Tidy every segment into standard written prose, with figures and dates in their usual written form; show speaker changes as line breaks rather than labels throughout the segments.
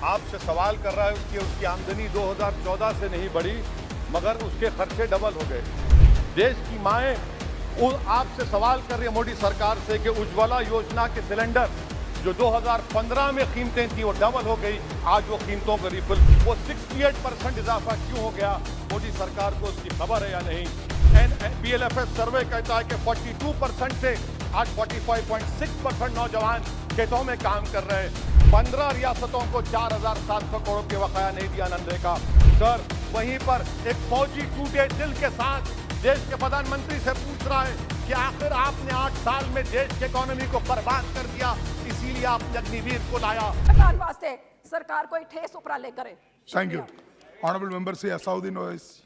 आपसे सवाल कर रहा है कि उसकी आमदनी 2014 से नहीं बढ़ी मगर उसके खर्चे डबल हो गए। देश की माएँ आपसे सवाल कर रही है मोदी सरकार से कि उज्ज्वला योजना के सिलेंडर जो 2015 में कीमतें थी वो डबल हो गई, आज वो कीमतों का रिफिल वो 68% इजाफा क्यों हो गया, मोदी सरकार को उसकी खबर है या नहीं। BLFS सर्वे कहता है कि 42% से आज 45.6% नौजवान खेतों में काम कर रहे हैं। 15 रियासतों को 4,700 करोड़ के बकाया नहीं दिया मनरेगा। सर वहीं पर एक फौजी टूटे दिल के साथ देश के प्रधानमंत्री से पूछ रहा है कि आखिर आपने 8 साल में देश की इकोनॉमी को बर्बाद कर दिया, इसीलिए आपने अग्निवीर को लाया।
सरकार वास्ते सरकार कोई ठोस उपराले करे।
Thank you. ऑनरेबल मेंबर से असाउद्दीन ओवैसी।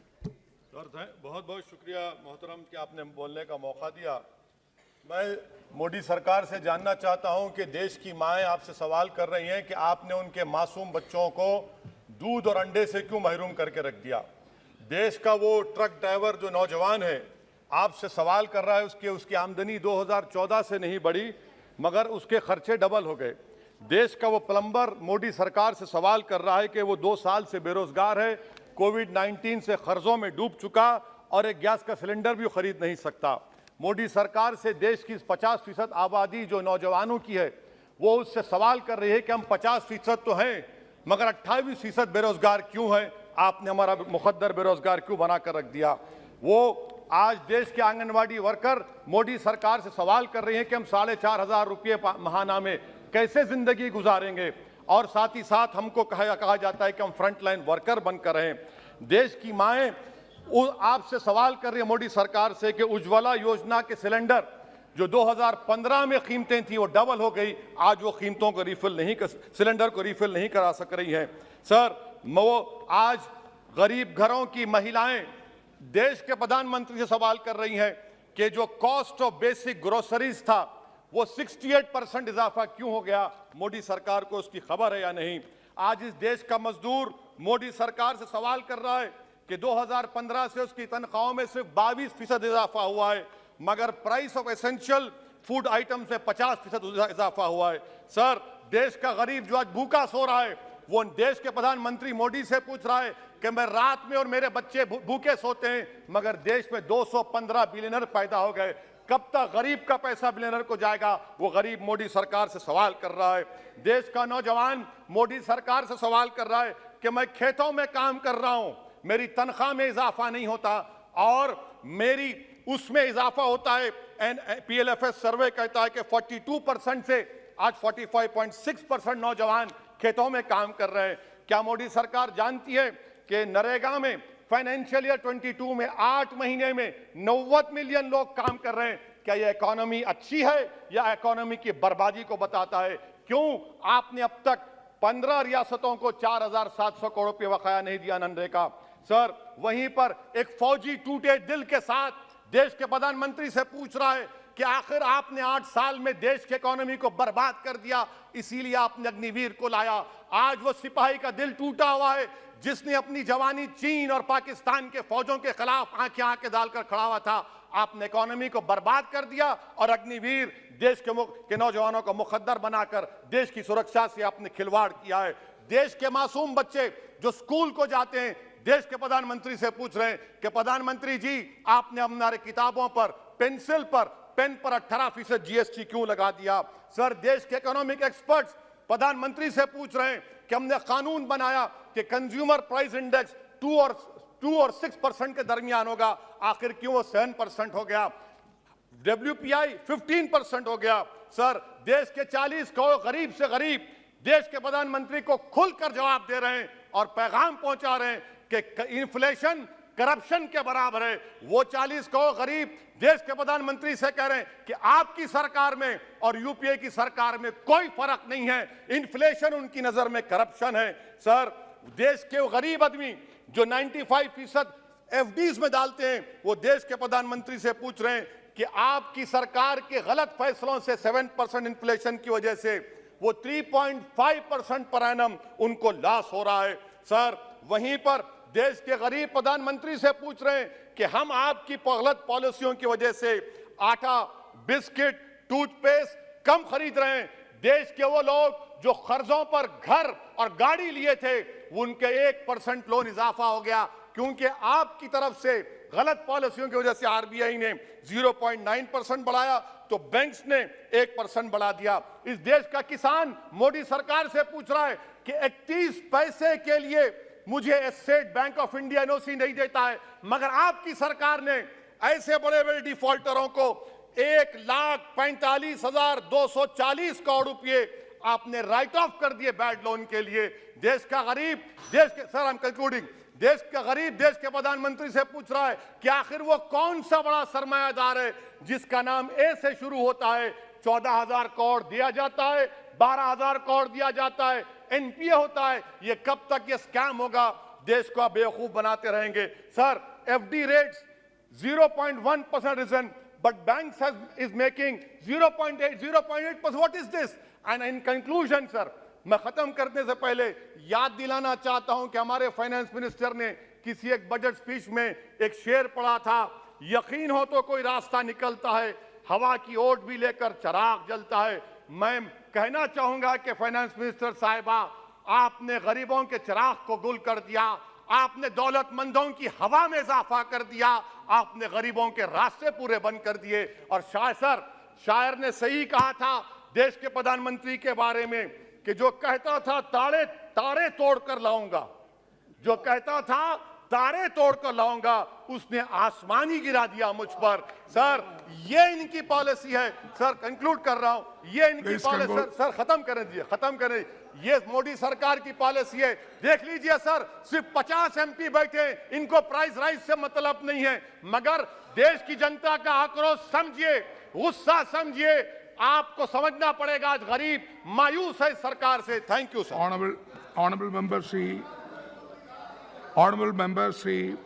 सर बहुत बहुत शुक्रिया मोहतरम कि आपने बोलने का मौका दिया। मैं मोदी सरकार से जानना चाहता हूं कि देश की माएँ आपसे सवाल कर रही हैं कि आपने उनके मासूम बच्चों को दूध और अंडे से क्यों महरूम करके रख दिया। देश का वो ट्रक ड्राइवर जो नौजवान है आपसे सवाल कर रहा है उसकी आमदनी 2014 से नहीं बढ़ी मगर उसके खर्चे डबल हो गए। देश का वो प्लम्बर मोदी सरकार से सवाल कर रहा है कि वो 2 साल से बेरोजगार है, कोविड-19 से कर्जों में डूब चुका और एक गैस का सिलेंडर भी खरीद नहीं सकता। मोदी सरकार से देश की 50% आबादी जो नौजवानों की है वो उससे सवाल कर रही है कि हम 50% तो हैं मगर 28% बेरोजगार क्यों है, आपने हमारा मुकद्दर बेरोजगार क्यों बनाकर रख दिया। वो आज देश के आंगनवाड़ी वर्कर मोदी सरकार से सवाल कर रहे हैं कि हम 4,500 रुपये महाना में कैसे जिंदगी गुजारेंगे और साथ ही साथ हमको कहा जाता है कि हम फ्रंट लाइन वर्कर बनकर रहें। देश की माएँ आपसे सवाल कर रही है मोदी सरकार से कि उज्ज्वला योजना के सिलेंडर जो 2015 में कीमतें थी वो डबल हो गई, आज वो कीमतों को सिलेंडर को रिफिल नहीं करा सक रही हैं। सर वो आज गरीब घरों की महिलाएं देश के प्रधानमंत्री से सवाल कर रही हैं कि जो कॉस्ट ऑफ बेसिक ग्रोसरीज था वो 68% इजाफा क्यों हो गया, मोदी सरकार को उसकी खबर है या नहीं। आज इस देश का मजदूर मोदी सरकार से सवाल कर रहा है कि 2015 से उसकी तनख्वाहों में सिर्फ 22% इजाफा हुआ है मगर price of essential food item से 50% इजाफा हुआ है। सर देश का गरीब जो आज भूखा सो रहा है वो देश के प्रधानमंत्री मोदी से पूछ रहा है कि मैं रात में और मेरे बच्चे भूखे सोते हैं मगर देश में 215 बिलियनर पैदा हो गए, कब तक गरीब का पैसा बिलियनर को जाएगा, वो गरीब मोदी सरकार से सवाल कर रहा है। देश का नौजवान मोदी सरकार से सवाल कर रहा है कि मैं खेतों में काम कर रहा हूं, मेरी तनख्वाह में इजाफा नहीं होता और मेरी उसमें इजाफा होता है। PLFS सर्वे कहता है कि 42% से आज 45.6% नौजवान खेतों में काम कर रहे हैं। क्या मोदी सरकार जानती है कि नरेगा में फाइनेंशियल ईयर 22 में 8 महीने में 90 मिलियन लोग काम कर रहे हैं। क्या यह इकोनॉमी अच्छी है या इकोनॉमी की बर्बादी को बताता है। क्यों आपने अब तक 15 रियासतों को 4,700 करोड़ रुपये बकाया नहीं दिया मनरेगा। सर वहीं पर एक फौजी टूटे दिल के साथ देश के प्रधानमंत्री से पूछ रहा है कि आखिर आपने 8 साल में देश की इकोनॉमी को बर्बाद कर दिया, इसीलिए आपने अग्निवीर को लाया। आज वो सिपाही का दिल टूटा हुआ है जिसने अपनी जवानी चीन और पाकिस्तान के फौजों के खिलाफ आंखें डालकर खड़ा हुआ था। आपने इकोनॉमी को बर्बाद कर दिया और अग्निवीर देश के नौजवानों को मुकद्दर बनाकर देश की सुरक्षा से आपने खिलवाड़ किया है। देश के मासूम बच्चे जो स्कूल को जाते हैं देश के प्रधानमंत्री से पूछ रहे हैं कि प्रधानमंत्री जी आपने हमारे किताबों पर पेंसिल पर पेन पर 18% GST क्यों लगा दिया। सर देश के इकोनॉमिक एक्सपर्ट्स प्रधानमंत्री से पूछ रहे हैं कि हमने कानून बनाया कि कंज्यूमर प्राइस इंडेक्स 2 और 6% के दरमियान होगा, आखिर क्यों वो 7% हो गया। WPI 15% हो गया। सर देश के 40 करोड़ गरीब से गरीब देश के प्रधानमंत्री को खुलकर जवाब दे रहे हैं और पैगाम पहुंचा रहे हैं कि इन्फ्लेशन करप्शन के बराबर है। वो 40 करोड़ गरीब देश के प्रधानमंत्री से कह रहे हैं कि आपकी सरकार में और यूपीए की सरकार में कोई फर्क नहीं है, इन्फ्लेशन उनकी नजर में करप्शन है। सर देश के गरीब आदमी जो 95% FDs में डालते हैं वो देश के प्रधानमंत्री से पूछ रहे हैं कि आपकी सरकार के गलत फैसलों से 7% इन्फ्लेशन की वजह से वो 3.5% पर एनम उनको लॉस हो रहा है। सर वहीं पर देश के गरीब प्रधानमंत्री से पूछ रहे हैं कि हम आपकी गलत पॉलिसियों की वजह से आटा, बिस्किट, टूथपेस्ट कम खरीद रहे हैं। देश के वो लोग जो कर्जों पर घर और गाड़ी लिए थे उनके 1% लोन इजाफा हो गया, क्योंकि आपकी तरफ से गलत पॉलिसियों की वजह से आरबीआई ने 0.9% बढ़ाया तो बैंक्स ने 1% बढ़ा दिया। इस देश का किसान मोदी सरकार से पूछ रहा है कि 31 पैसे के लिए मुझे state bank of India NOC नहीं देता है, मगर आपकी सरकार ने ऐसे बड़े बड़े डिफॉल्टरों को 1,45,240 करोड़ रुपए आपने राइट ऑफ कर दिए बैड लोन के लिए। देश का गरीब, देश के सर आई एम कंक्लूडिंग, देश का गरीब देश के प्रधानमंत्री से पूछ रहा है कि आखिर वो कौन सा बड़ा सरमायादार है जिसका नाम ए से शुरू होता है। 14,000 करोड़ दिया जाता है, 12,000 करोड़ दिया जाता है, एनपीए होता है। ये कब तक ये स्कैम होगा? देश को आप बेवकूफ बनाते रहेंगे। Sir, FD rates 0.1% risen, but banks is making 0.8, 0.8%. What is this? And in conclusion, sir, मैं खत्म करने से पहले याद दिलाना चाहता हूं कि हमारे फाइनेंस मिनिस्टर ने किसी एक बजट स्पीच में एक शेर पढ़ा था, यकीन हो तो कोई रास्ता निकलता है, हवा की ओट भी लेकर चिराग जलता है। मैं कहना चाहूंगा कि फाइनेंस मिनिस्टर साहिबा, आपने गरीबों के चिराग को गुल कर दिया, आपने दौलतमंदों की हवा में इजाफा कर दिया, आपने गरीबों के रास्ते पूरे बंद कर दिए। और शायर ने सही कहा था देश के प्रधानमंत्री के बारे में कि जो कहता था तारे तोड़कर लाऊंगा, जो कहता था तारे तोड़कर लाऊंगा, उसने आसमान ही गिरा दिया मुझ पर। सर, ये इनकी पॉलिसी है। सर, कंक्लूड कर रहा हूं, ये इनकी पॉलिसी। सर, खत्म करें। ये मोदी सरकार की पॉलिसी है। देख लीजिए सर, सिर्फ 50 एमपी बैठे, इनको प्राइस राइज से मतलब नहीं है, मगर देश की जनता का आक्रोश समझिए, गुस्सा समझिए। आपको समझना पड़ेगा, आज गरीब मायूस है सरकार से। Thank you sir.
Honorable member Sri